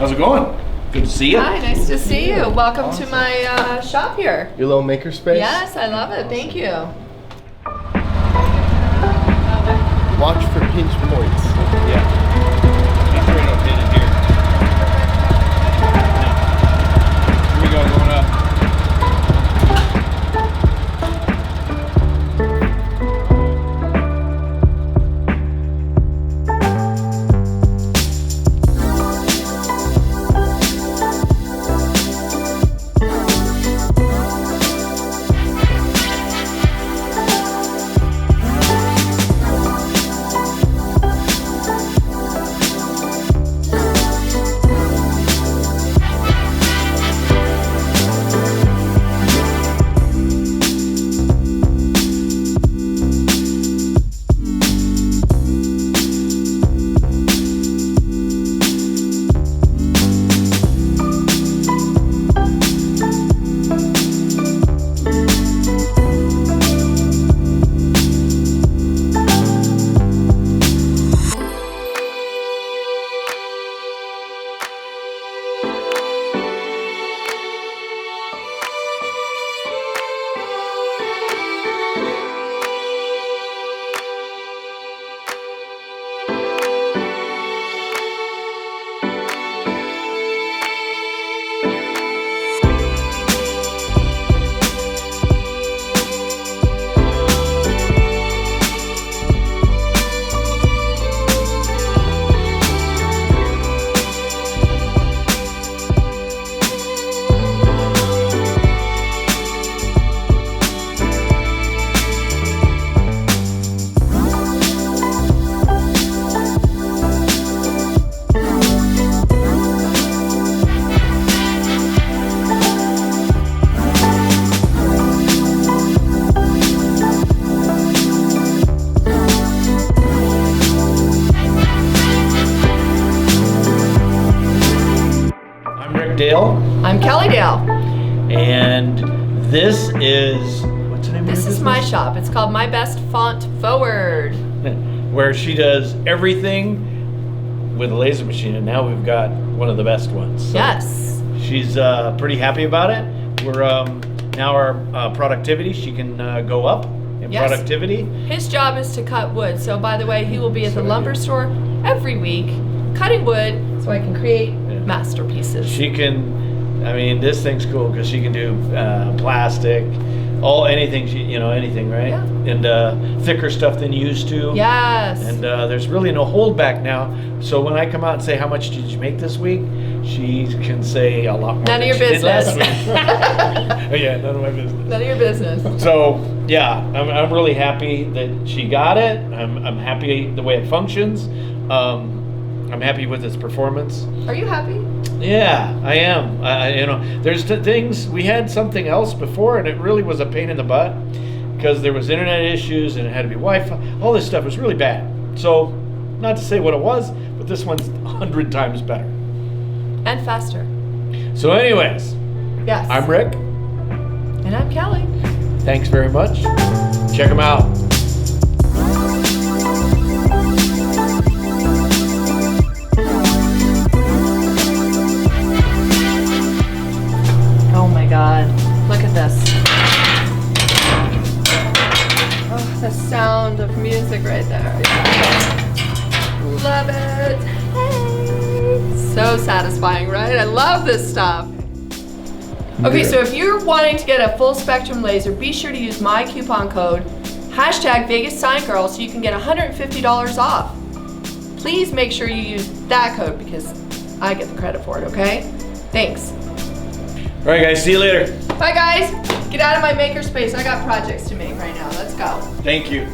How's it going? Good to see you. Hi, nice to see you. Welcome to my shop here. Your little makerspace? Yes, I love it. Thank you. Watch for pinch points. Yeah. Make sure I don't hit it here. No. Here we go, going up. Dale. I'm Kelly Dale. And this is, what's the name of This your is my business? shop. It's called My Best Font Forward. Where she does everything with a laser machine, and now we've got one of the best ones. So Yes. she's pretty happy about it. We're now our productivity, she can go up in Yes. productivity. His job is to cut wood. So by the way, he will be at the lumber store every week cutting wood so I can create masterpieces. She can, I mean, this thing's cool because she can do plastic, anything, anything, right? Yeah. And thicker stuff than you used to. Yes. And there's really no holdback now. So when I come out and say, how much did you make this week? She can say a lot more None of than your she did last business. week. Oh, yeah, none of my business. None of your business. So yeah, I'm really happy that she got it. I'm happy the way it functions. I'm happy with its performance. Are you happy? Yeah, I am. There's things, we had something else before and it really was a pain in the butt because there was internet issues and it had to be Wi-Fi. All this stuff was really bad. So, not to say what it was, but this one's 100 times better. And faster. So anyways, Yes. I'm Rick. And I'm Kelly. Thanks very much. Check them out. Oh my God. Look at this. Oh, the sound of music right there. Love it. Hey. So satisfying, right? I love this stuff. Okay, so if you're wanting to get a full spectrum laser, be sure to use my coupon code #VegasSignGirl so you can get $150 off. Please make sure you use that code because I get the credit for it, okay? Thanks. All right, guys, see you later. Bye, guys. Get out of my makerspace. I got projects to make right now. Let's go. Thank you.